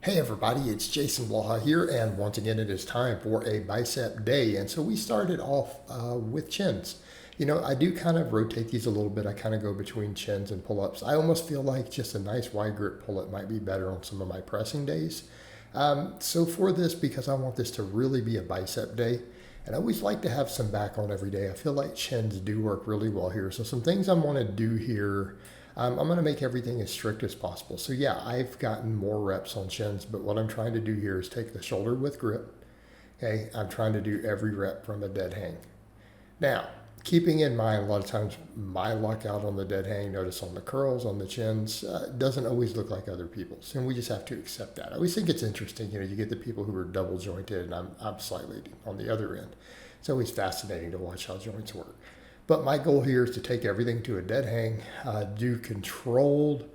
Hey everybody, it's Jason Blaha here, and once again it is time for a bicep day. And so we started off with chins. I do kind of rotate these a little bit. I kind of go between chins and pull-ups. I almost feel like just a nice wide grip pull-up might be better on some of my pressing days. So for this, because I want this to really be a bicep day, and I always like to have some back on every day, I feel like chins do work really well here. So some things I want to do here. I'm going to make everything as strict as possible. So yeah, I've gotten more reps on chins, but what I'm trying to do here is take the shoulder width grip. Okay, I'm trying to do every rep from a dead hang. Now, keeping in mind a lot of times my lockout on the dead hang, notice on the curls, on the chins, doesn't always look like other people's. And we just have to accept that. I always think it's interesting, you get the people who are double jointed and I'm slightly on the other end. It's always fascinating to watch how joints work. But my goal here is to take everything to a dead hang, do controlled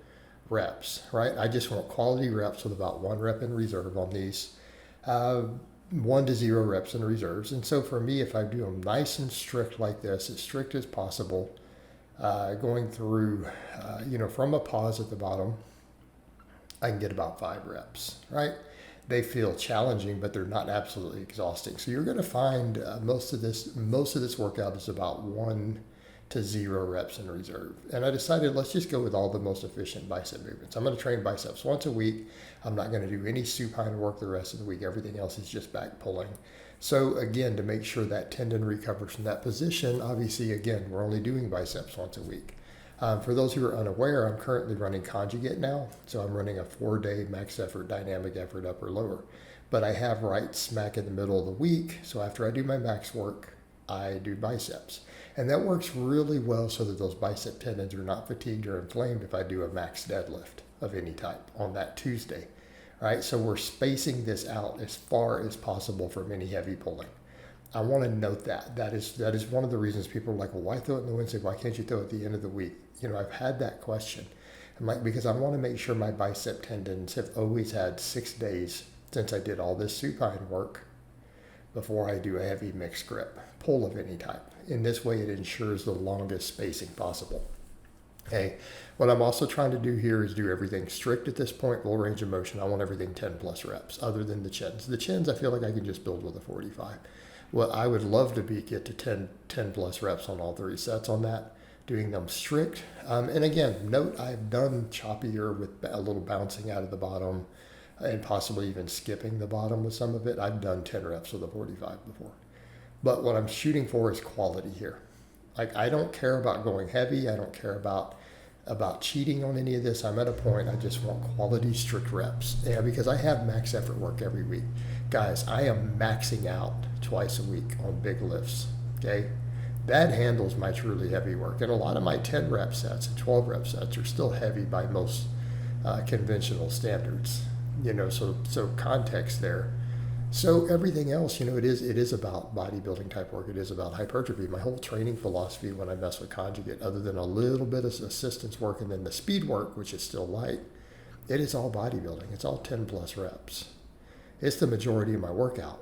reps, right? I just want quality reps with about 1 rep in reserve on these, 1 to 0 reps in reserves. And so for me, if I do them nice and strict like this, as strict as possible, going through, from a pause at the bottom, I can get about 5 reps, right? They feel challenging, but they're not absolutely exhausting. So you're going to find most of this workout is about 1 to 0 reps in reserve. And I decided let's just go with all the most efficient bicep movements. I'm going to train biceps once a week. I'm not going to do any supine work the rest of the week. Everything else is just back pulling. So again, to make sure that tendon recovers from that position, obviously, again, we're only doing biceps once a week. For those who are unaware, I'm currently running conjugate now. So I'm running a 4-day max effort, dynamic effort, upper lower. But I have right smack in the middle of the week. So after I do my max work, I do biceps. And that works really well so that those bicep tendons are not fatigued or inflamed if I do a max deadlift of any type on that Tuesday. Right? So we're spacing this out as far as possible from any heavy pulling. I want to note that. That is one of the reasons people are like, well, why throw it in the Wednesday? Why can't you throw it at the end of the week? I've had that question. Because I want to make sure my bicep tendons have always had 6 days since I did all this supine work before I do a heavy mixed grip pull of any type. In this way, it ensures the longest spacing possible. Okay. What I'm also trying to do here is do everything strict at this point, full range of motion. I want everything 10 plus reps other than the chins. The chins, I feel like I can just build with a 45. Well, I would love to get to 10 plus reps on all 3 sets on that, doing them strict. And again, note I've done choppier with a little bouncing out of the bottom and possibly even skipping the bottom with some of it. I've done 10 reps with a 45 before. But what I'm shooting for is quality here. Like, I don't care about going heavy. I don't care about cheating on any of this. I'm at a point I just want quality strict reps. Yeah, because I have max effort work every week. Guys, I am maxing out twice a week on big lifts, okay? That handles my truly heavy work. And a lot of my 10 rep sets and 12 rep sets are still heavy by most conventional standards, so context there. So everything else, it is about bodybuilding type work. It is about hypertrophy. My whole training philosophy when I mess with conjugate, other than a little bit of assistance work and then the speed work, which is still light, it is all bodybuilding. It's all 10 plus reps. It's the majority of my workout.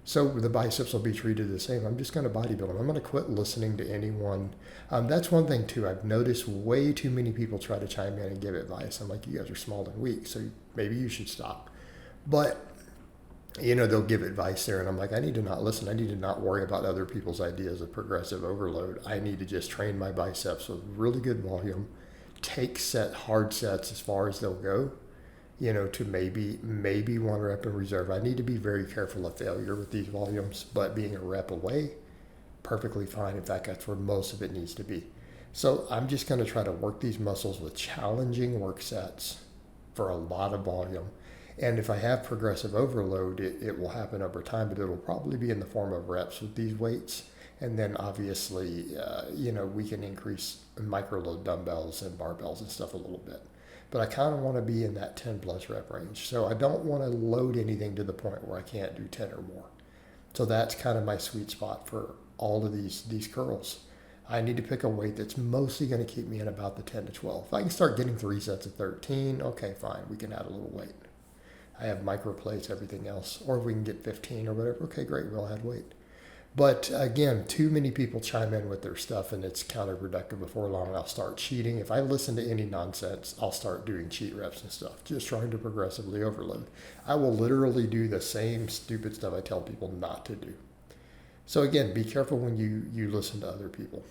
So the biceps will be treated the same. I'm just going to bodybuild them. I'm going to quit listening to anyone. That's one thing too. I've noticed way too many people try to chime in and give advice. I'm like, you guys are small and weak, so maybe you should stop. But, they'll give advice there, and I'm like, I need to not listen. I need to not worry about other people's ideas of progressive overload. I need to just train my biceps with really good volume, take hard sets as far as they'll go, to maybe 1 rep in reserve. I need to be very careful of failure with these volumes, but being a rep away, perfectly fine. In fact, that's where most of it needs to be. So I'm just going to try to work these muscles with challenging work sets for a lot of volume. And if I have progressive overload, it will happen over time, but it will probably be in the form of reps with these weights. And then obviously, we can increase micro-load dumbbells and barbells and stuff a little bit. But I kind of want to be in that 10 plus rep range. So I don't want to load anything to the point where I can't do 10 or more. So that's kind of my sweet spot for all of these curls. I need to pick a weight that's mostly going to keep me in about the 10 to 12. If I can start getting 3 sets of 13, okay, fine, we can add a little weight. I have micro plates, everything else. Or if we can get 15 or whatever, okay, great, we'll add weight. But again, too many people chime in with their stuff and it's counterproductive. Before long, I'll start cheating. If I listen to any nonsense, I'll start doing cheat reps and stuff, just trying to progressively overload. I will literally do the same stupid stuff I tell people not to do. So again, be careful when you listen to other people.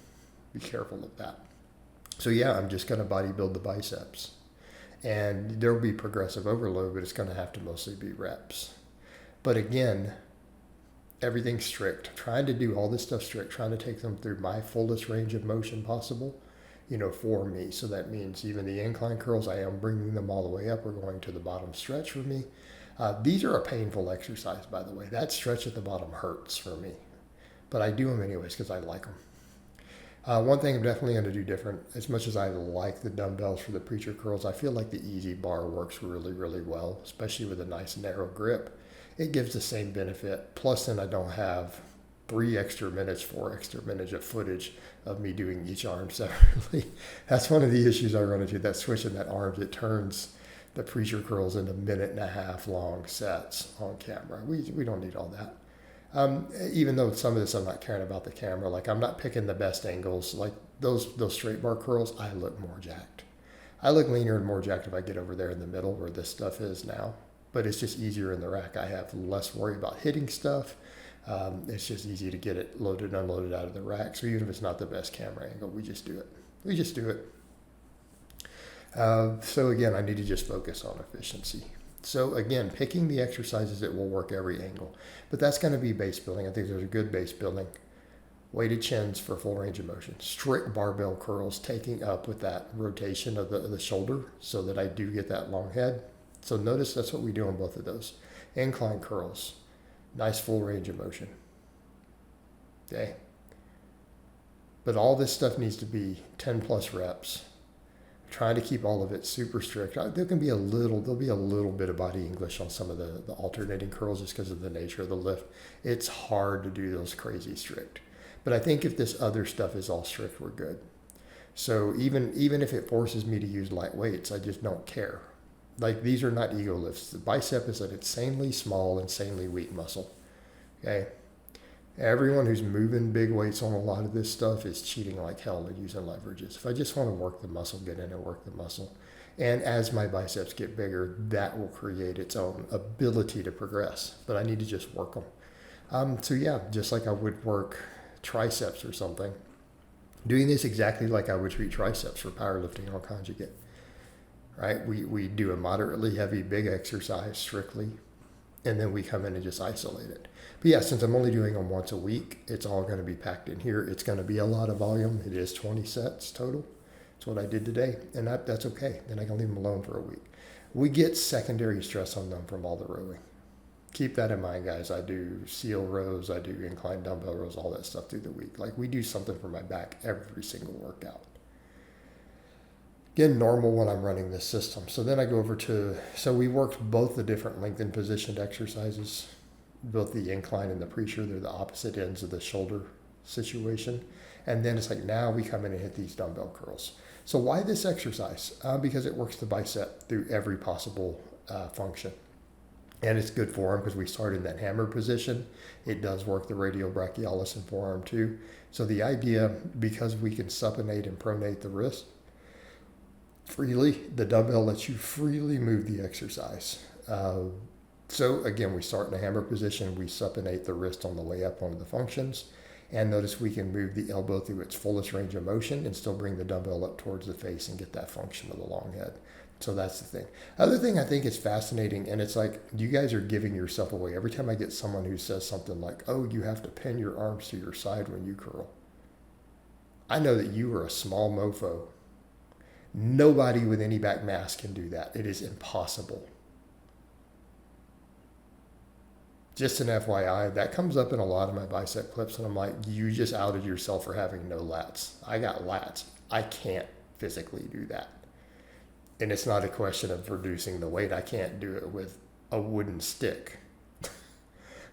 Be careful of that. So yeah, I'm just going to bodybuild the biceps. And there will be progressive overload, but it's going to have to mostly be reps. But again, everything's strict. Trying to do all this stuff strict, trying to take them through my fullest range of motion possible, for me. So that means even the incline curls, I am bringing them all the way up. We're going to the bottom stretch for me. These are a painful exercise, by the way. That stretch at the bottom hurts for me. But I do them anyways because I like them. One thing I'm definitely going to do different, as much as I like the dumbbells for the preacher curls, I feel like the easy bar works really, really well, especially with a nice narrow grip. It gives the same benefit. Plus, then I don't have 4 extra minutes of footage of me doing each arm separately. That's one of the issues I run into, that switching that arms, it turns the preacher curls into 1.5-minute long sets on camera. We don't need all that. Even though some of this I'm not caring about the camera, like I'm not picking the best angles, like those straight bar curls, I look more jacked. I look leaner and more jacked if I get over there in the middle where this stuff is now, but it's just easier in the rack. I have less worry about hitting stuff. It's just easy to get it loaded and unloaded out of the rack. So even if it's not the best camera angle, we just do it. So again, I need to just focus on efficiency. So again, picking the exercises that will work every angle. But that's going to be base building. I think there's a good base building. Weighted chins for full range of motion. Strict barbell curls, taking up with that rotation of the shoulder so that I do get that long head. So notice that's what we do on both of those. Incline curls. Nice full range of motion. Okay. But all this stuff needs to be 10 plus reps. Trying to keep all of it super strict. There'll be a little bit of body English on some of the alternating curls just because of the nature of the lift. It's hard to do those crazy strict. But I think if this other stuff is all strict, we're good. So even if it forces me to use light weights, I just don't care. Like these are not ego lifts. The bicep is an insanely small, insanely weak muscle. Okay. Everyone who's moving big weights on a lot of this stuff is cheating like hell and using leverages. If I just want to work the muscle, get in and work the muscle. And as my biceps get bigger, that will create its own ability to progress. But I need to just work them. So yeah, just like I would work triceps or something. Doing this exactly like I would treat triceps for powerlifting on conjugate. Right? We do a moderately heavy big exercise strictly. And then we come in and just isolate it. But yeah, since I'm only doing them once a week, it's all going to be packed in here. It's going to be a lot of volume. It is 20 sets total. That's what I did today. And that's okay. Then I can leave them alone for a week. We get secondary stress on them from all the rowing. Keep that in mind, guys. I do seal rows. I do incline dumbbell rows, all that stuff through the week. Like we do something for my back every single workout. Again, normal when I'm running this system. So then I go over so we worked both the different lengthened positioned exercises, both the incline and the preacher. They're the opposite ends of the shoulder situation. And then it's like, now we come in and hit these dumbbell curls. So why this exercise? Because it works the bicep through every possible function. And it's good forearm because we start in that hammer position. It does work the radial brachialis and forearm too. So the idea, because we can supinate and pronate the wrist freely, the dumbbell lets you freely move the exercise. So again, we start in a hammer position. We supinate the wrist on the way up onto the functions. And notice we can move the elbow through its fullest range of motion and still bring the dumbbell up towards the face and get that function of the long head. So that's the thing. Other thing I think is fascinating, and it's like you guys are giving yourself away. Every time I get someone who says something like, oh, you have to pin your arms to your side when you curl. I know that you are a small mofo. Nobody with any back mass can do that. It is impossible. Just an FYI, that comes up in a lot of my bicep clips, and I'm like, you just outed yourself for having no lats. I got lats. I can't physically do that. And it's not a question of reducing the weight. I can't do it with a wooden stick.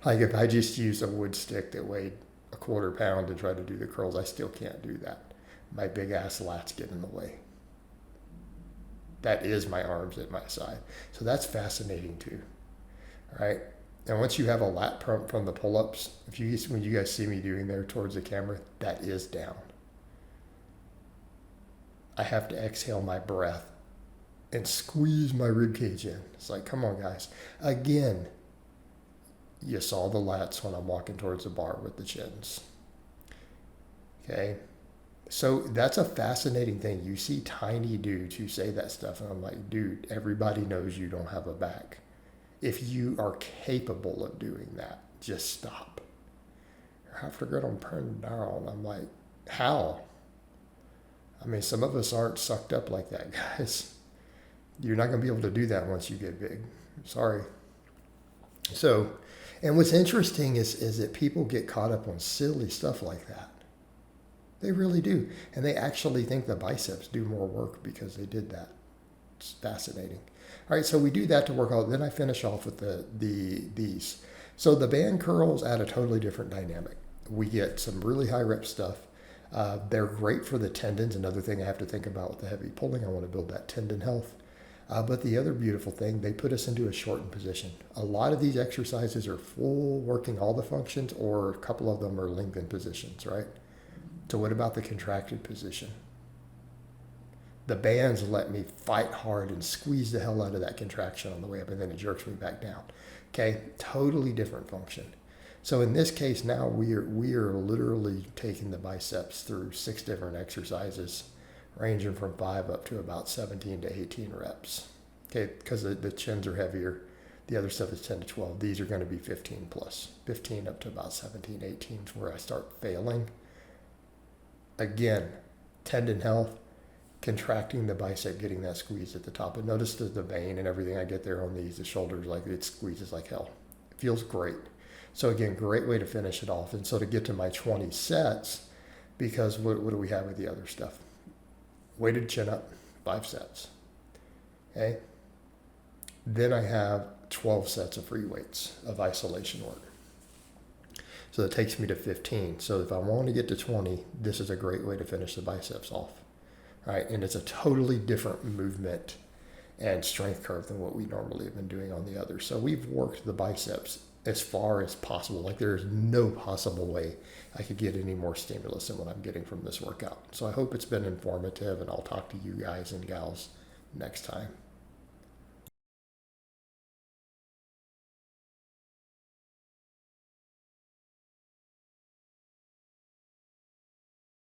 Like if I just use a wood stick that weighed a quarter pound to try to do the curls, I still can't do that. My big ass lats get in the way. That is my arms at my side. So that's fascinating too. All right. And once you have a lat pump from the pull-ups, when you guys see me doing there towards the camera, that is down. I have to exhale my breath and squeeze my rib cage in. It's like, come on, guys. Again, you saw the lats when I'm walking towards the bar with the chins. Okay? So that's a fascinating thing. You see tiny dudes who say that stuff, and I'm like, dude, everybody knows you don't have a back. If you are capable of doing that, just stop. You have to get them turned down. I'm like, how? I mean, some of us aren't sucked up like that, guys. You're not going to be able to do that once you get big. Sorry. So, and what's interesting is that people get caught up on silly stuff like that. They really do. And they actually think the biceps do more work because they did that. It's fascinating. All right, so we do that to work out. Then I finish off with these. So the band curls add a totally different dynamic. We get some really high rep stuff. They're great for the tendons. Another thing I have to think about with the heavy pulling, I want to build that tendon health. But the other beautiful thing, they put us into a shortened position. A lot of these exercises are full working all the functions, or a couple of them are lengthened positions, right? So what about the contracted position? The bands let me fight hard and squeeze the hell out of that contraction on the way up, and then it jerks me back down. Okay, totally different function. So in this case now, we are literally taking the biceps through 6 different exercises, ranging from 5 up to about 17 to 18 reps. Okay, because the chins are heavier. The other stuff is 10 to 12. These are going to be 15 plus. 15 up to about 17, 18 is where I start failing. Again, tendon health, contracting the bicep, getting that squeeze at the top. And notice the vein and everything I get there on these, the shoulders, like it squeezes like hell. It feels great. So again, great way to finish it off. And so to get to my 20 sets, because what do we have with the other stuff? Weighted chin up, 5 sets. Okay. Then I have 12 sets of free weights of isolation work. So that takes me to 15. So if I want to get to 20, this is a great way to finish the biceps off. Right? And it's a totally different movement and strength curve than what we normally have been doing on the others. So we've worked the biceps as far as possible. Like there's no possible way I could get any more stimulus than what I'm getting from this workout. So I hope it's been informative, and I'll talk to you guys and gals next time.